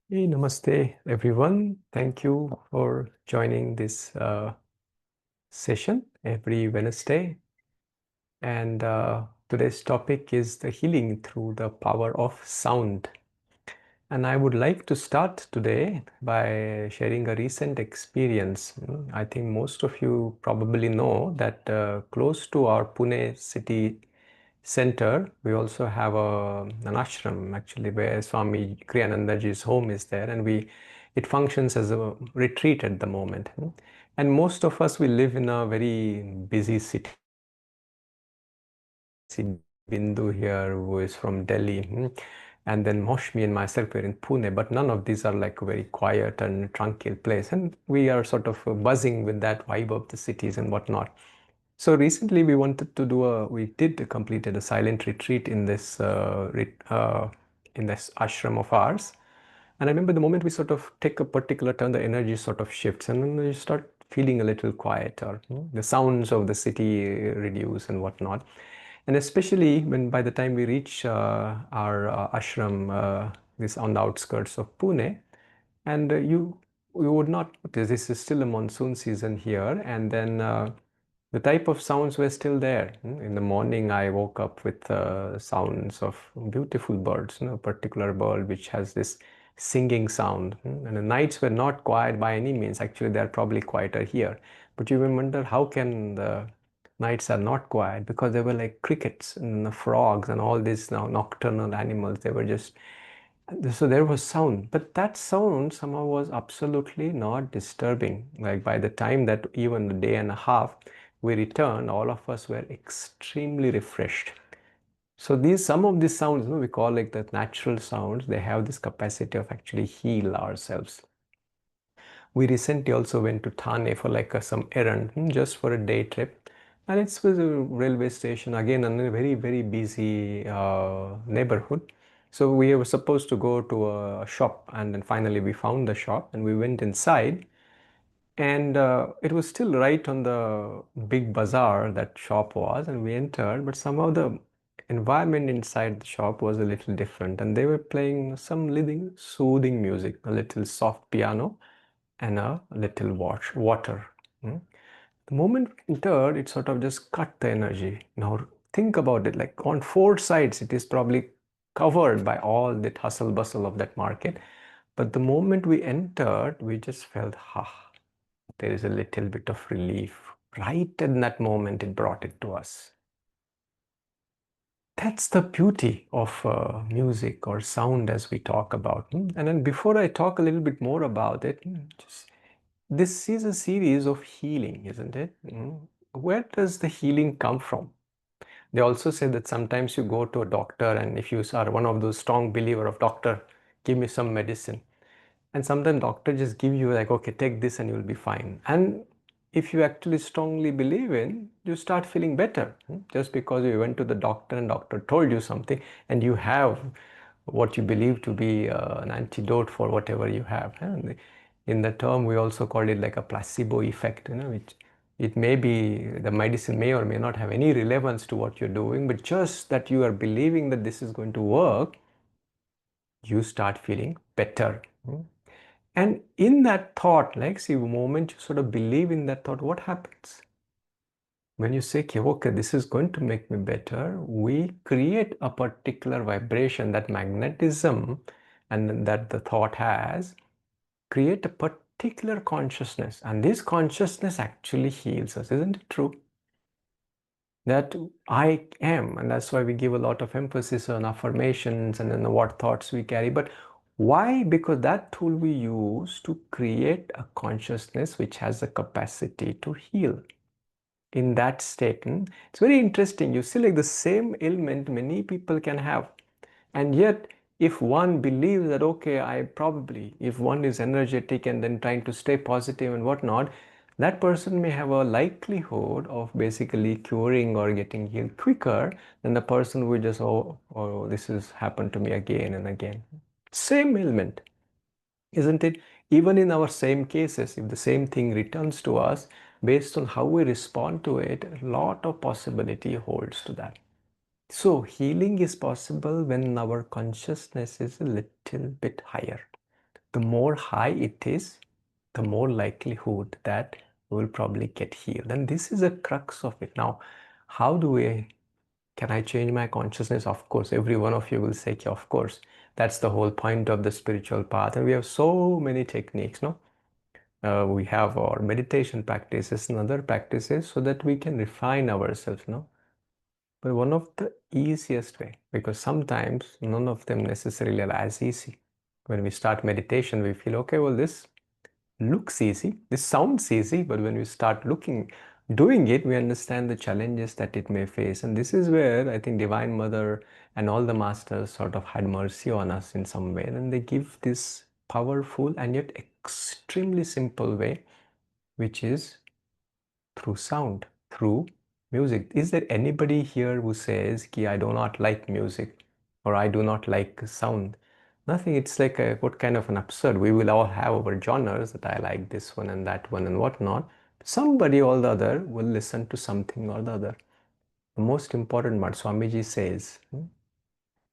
Hey, namaste, everyone. Thank you for joining this session every Wednesday. And today's topic is the healing through the power of sound. And I would like to start today by sharing a recent experience. I think most of you probably know that close to our Pune city center, we also have an ashram actually where Swami Kriyanandaji's home is there, and it functions as a retreat at the moment. And most of us, we live in a very busy city. See Bindu here, who is from Delhi, and then Moshmi and myself were in Pune, but none of these are like a very quiet and tranquil place, and we are sort of buzzing with that vibe of the cities and whatnot. So recently we did completed a silent retreat in this ashram of ours. And I remember the moment we sort of take a particular turn, the energy sort of shifts and then you start feeling a little quieter. The sounds of the city reduce and whatnot. And especially when by the time we reach our ashram, this on the outskirts of Pune, and you would not notice this is still a monsoon season here, and then the type of sounds were still there. In the morning, I woke up with sounds of beautiful birds, a particular bird which has this singing sound. And the nights were not quiet by any means. Actually, they are probably quieter here. But you will wonder how can the nights are not quiet, because they were like crickets and the frogs and all these now nocturnal animals. They were just so there was sound, but that sound somehow was absolutely not disturbing. Like by the time that even a day and a half we returned, all of us were extremely refreshed. So some of these sounds, we call like the natural sounds, they have this capacity of actually heal ourselves. We recently also went to Thane for like some errand, just for a day trip. And it was a railway station, again, in a very, very busy neighborhood. So we were supposed to go to a shop, and then finally we found the shop and we went inside. And it was still right on the big bazaar that shop was, and we entered, but somehow the environment inside the shop was a little different. And they were playing some living, soothing music, a little soft piano and a little water. Mm. The moment we entered, it sort of just cut the energy. Now think about it, like on four sides, it is probably covered by all that hustle bustle of that market. But the moment we entered, we just felt, there is a little bit of relief. Right in that moment, it brought it to us. That's the beauty of music or sound as we talk about. And then before I talk a little bit more about it, just this is a series of healing, isn't it? Where does the healing come from? They also say that sometimes you go to a doctor, and if you are one of those strong believer of doctor, give me some medicine. And sometimes doctor just give you like, okay, take this and you'll be fine. And if you actually strongly believe in, you start feeling better. Just because you went to the doctor and doctor told you something and you have what you believe to be an antidote for whatever you have. And in the term, we also call it like a placebo effect, which it may be the medicine may or may not have any relevance to what you're doing, but just that you are believing that this is going to work, you start feeling better. And in that thought, like, see, the moment you sort of believe in that thought, what happens? When you say, okay, okay, this is going to make me better, we create a particular vibration, that magnetism, and that the thought has, create a particular consciousness. And this consciousness actually heals us. Isn't it true? That I am, and that's why we give a lot of emphasis on affirmations and then what thoughts we carry. But why? Because that tool we use to create a consciousness which has the capacity to heal in that state. It's very interesting. You see, like the same ailment many people can have, and yet if one believes that, okay, I probably, if one is energetic and then trying to stay positive and whatnot, that person may have a likelihood of basically curing or getting healed quicker than the person who just, oh, this has happened to me again and again. Same ailment, isn't it? Even in our same cases, if the same thing returns to us, based on how we respond to it, a lot of possibility holds to that. So healing is possible when our consciousness is a little bit higher. the more high it is, the more likelihood that we will probably get healed. And this is a crux of it. Now, how do we, can I change my consciousness? Of course, every one of you will say, "Yeah, of course." That's the whole point of the spiritual path. And we have so many techniques, no? We have our meditation practices and other practices so that we can refine ourselves, no? But one of the easiest way, because sometimes none of them necessarily are as easy. When we start meditation, we feel, okay, well, this looks easy, this sounds easy, but when we start doing it, we understand the challenges that it may face. And this is where I think Divine Mother and all the masters sort of had mercy on us in some way. And they give this powerful and yet extremely simple way, which is through sound, through music. Is there anybody here who says, Ki, I do not like music or I do not like sound? Nothing. It's like what kind of an absurd. We will all have our genres that I like this one and that one and whatnot. Somebody or the other will listen to something or the other. The most important part, Swamiji says,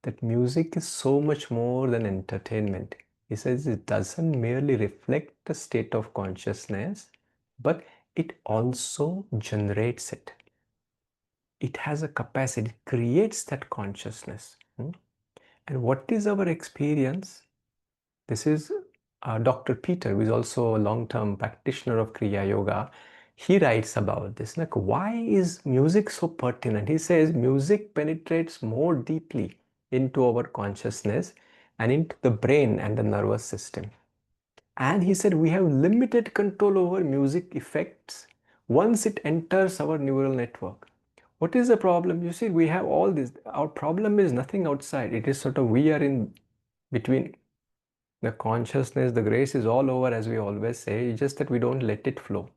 that music is so much more than entertainment. He says it doesn't merely reflect the state of consciousness, but it also generates it. It has a capacity, it creates that consciousness. And what is our experience? This is Dr. Peter, who is also a long-term practitioner of Kriya Yoga. He writes about this. Like, why is music so pertinent? He says music penetrates more deeply into our consciousness and into the brain and the nervous system. And he said we have limited control over music effects once it enters our neural network. What is the problem? You see, we have all this. Our problem is nothing outside. It is sort of we are in between. The consciousness, the grace is all over, as we always say. It's just that we don't let it flow.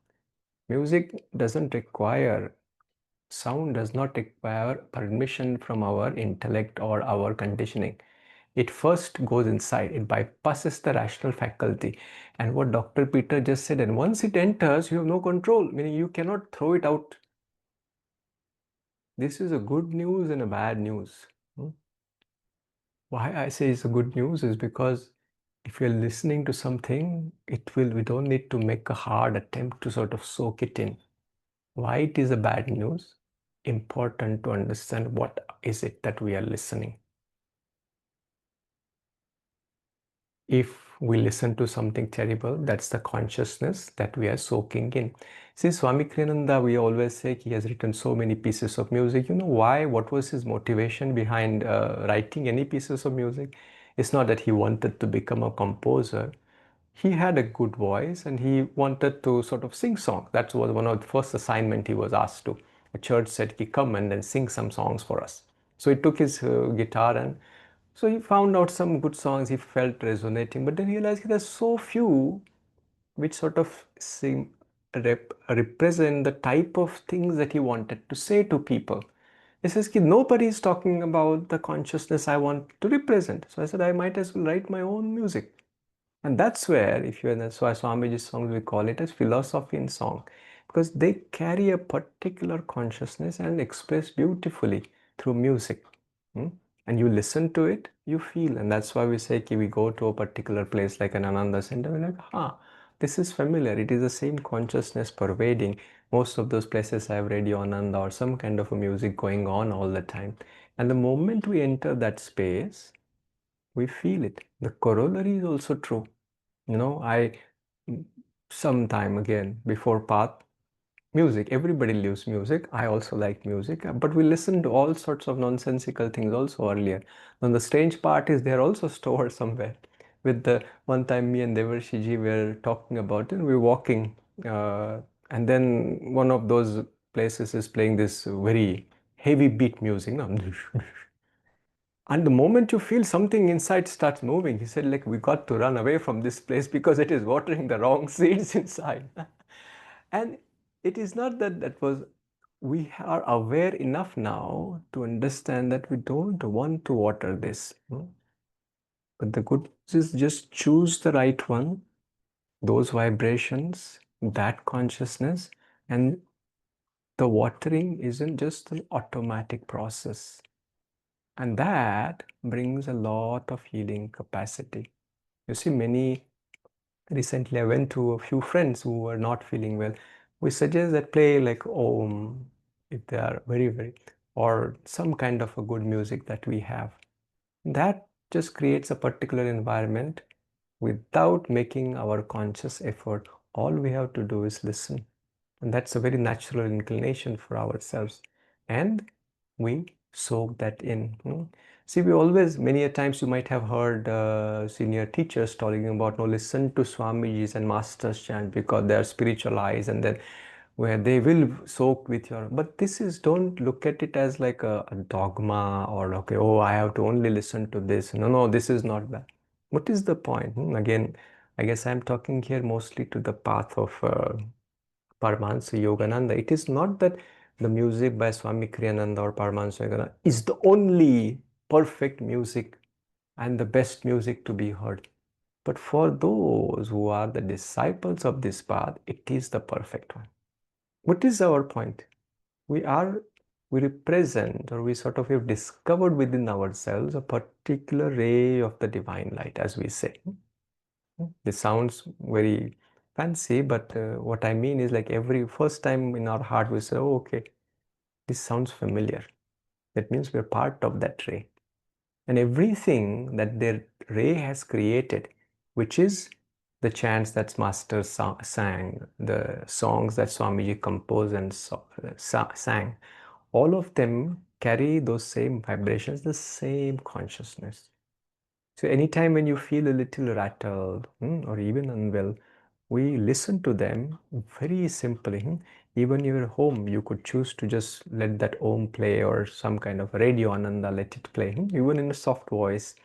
Music doesn't require, sound does not require permission from our intellect or our conditioning. It first goes inside, it bypasses the rational faculty. And what Dr. Peter just said, and once it enters, you have no control, meaning you cannot throw it out. This is a good news and a bad news. Why I say it's a good news is because if you're listening to something, we don't need to make a hard attempt to sort of soak it in. Why it is a bad news? Important to understand what is it that we are listening. If we listen to something terrible, that's the consciousness that we are soaking in. See, Swami Kriyananda, we always say he has written so many pieces of music. You know why? What was his motivation behind writing any pieces of music? It's not that he wanted to become a composer. He had a good voice and he wanted to sort of sing songs. That was one of the first assignment he was asked to. A church said, "He come and then sing some songs for us." So he took his guitar and so he found out some good songs he felt resonating, but then he realized there's so few which sort of represent the type of things that he wanted to say to people. He says, nobody is talking about the consciousness I want to represent. So I said, I might as well write my own music. And that's where, if you're in the Swamiji's songs, we call it as philosophy in song, because they carry a particular consciousness and express beautifully through music. Hmm? And you listen to it, you feel. And that's why we say, we go to a particular place like an Ananda center, we're like, this is familiar. It is the same consciousness pervading most of those places. I've radio Ananda or some kind of a music going on all the time. And the moment we enter that space, we feel it. The corollary is also true. I sometime again before path, music, everybody lives music. I also like music, but we listen to all sorts of nonsensical things also earlier. And the strange part is they're also stored somewhere. With the one time me and Devarshiji were talking about it, we were walking, and then one of those places is playing this very heavy beat music. No? And the moment you feel something inside starts moving, he said, like, we got to run away from this place because it is watering the wrong seeds inside. And it is not we are aware enough now to understand that we don't want to water this. But the good news is just choose the right one, those vibrations, that consciousness, and the watering isn't just an automatic process. And that brings a lot of healing capacity. You see, many Recently, I went to a few friends who were not feeling well. We suggest that play like Om if they are very, very, or some kind of a good music that we have. That just creates a particular environment without making our conscious effort. All we have to do is listen. And that's a very natural inclination for ourselves. And we soak that in. See, we always, many a times you might have heard senior teachers talking about, no, listen to Swamiji's and Masters chant because they are spiritual eyes, and then where they will soak with your, but this is, don't look at it as like a dogma or okay, oh, I have to only listen to this. No, no, this is not that. What is the point? Again, I guess I'm talking here mostly to the path of Paramhansa Yogananda. It is not that the music by Swami Kriyananda or Paramhansa Yogananda is the only perfect music and the best music to be heard. But for those who are the disciples of this path, it is the perfect one. What is our point? We are, we represent, or we sort of have discovered within ourselves a particular ray of the divine light, as we say. This sounds very fancy, but what I mean is like every first time in our heart we say, oh, okay, this sounds familiar. That means we're part of that ray. And everything that their ray has created, which is the chants that Master sang, the songs that Swamiji composed and sang, all of them carry those same vibrations, the same consciousness. So anytime when you feel a little rattled or even unwell, we listen to them very simply. Even in your home, you could choose to just let that Om play or some kind of radio Ananda, let it play, even in a soft voice.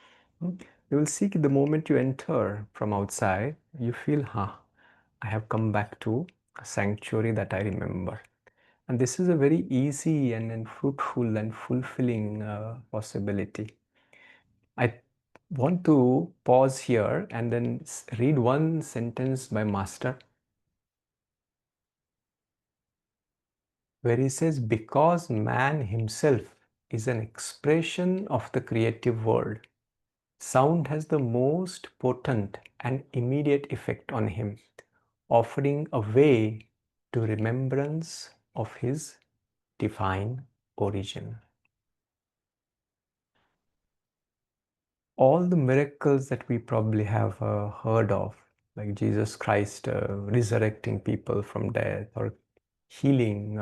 You will see the moment you enter from outside, you feel, I have come back to a sanctuary that I remember. And this is a very easy and fruitful and fulfilling possibility. I want to pause here and then read one sentence by Master where he says, because man himself is an expression of the creative world, sound has the most potent and immediate effect on him, offering a way to remembrance of his divine origin. All the miracles that we probably have heard of, like Jesus Christ resurrecting people from death or healing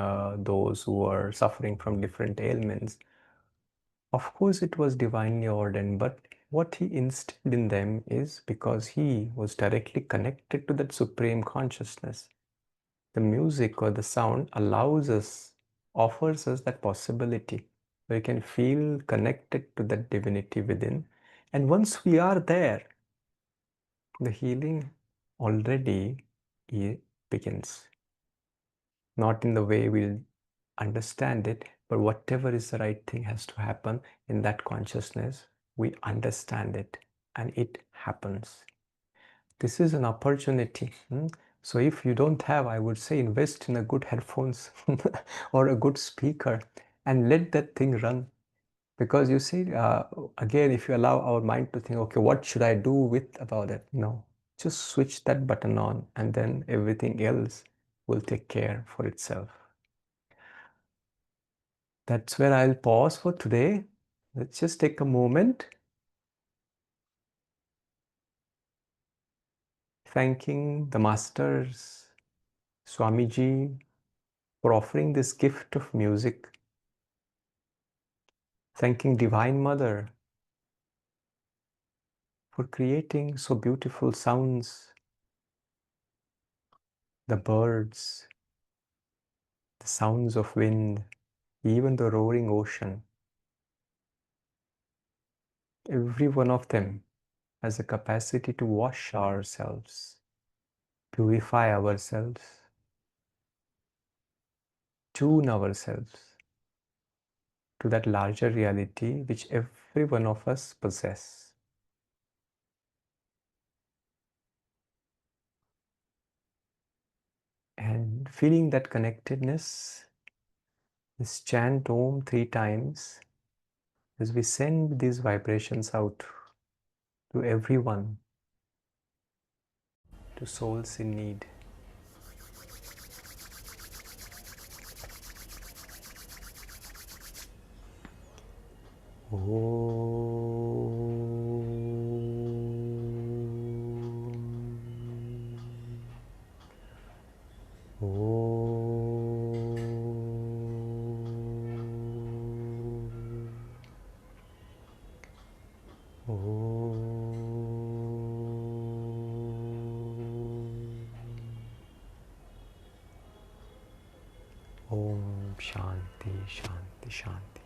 those who are suffering from different ailments, of course it was divinely ordained, but what he instilled in them is because he was directly connected to that supreme consciousness. The music or the sound allows us, offers us that possibility where we can feel connected to that divinity within. And once we are there, the healing already begins. Not in the way we'll understand it, but whatever is the right thing has to happen in that consciousness. We understand it and it happens. This is an opportunity. So if you don't have, I would say invest in a good headphones or a good speaker and let that thing run. Because you see, again, if you allow our mind to think, okay, what should I do with about it? No, just switch that button on and then everything else will take care for itself. That's where I'll pause for today. Let's just take a moment, thanking the masters, Swamiji, for offering this gift of music, thanking Divine Mother for creating so beautiful sounds, the birds, the sounds of wind, even the roaring ocean. Every one of them has a capacity to wash ourselves, purify ourselves, tune ourselves to that larger reality which every one of us possess. And feeling that connectedness, let's chant Om 3 times as we send these vibrations out to everyone. to souls in need. Om Shanti Shanti Shanti.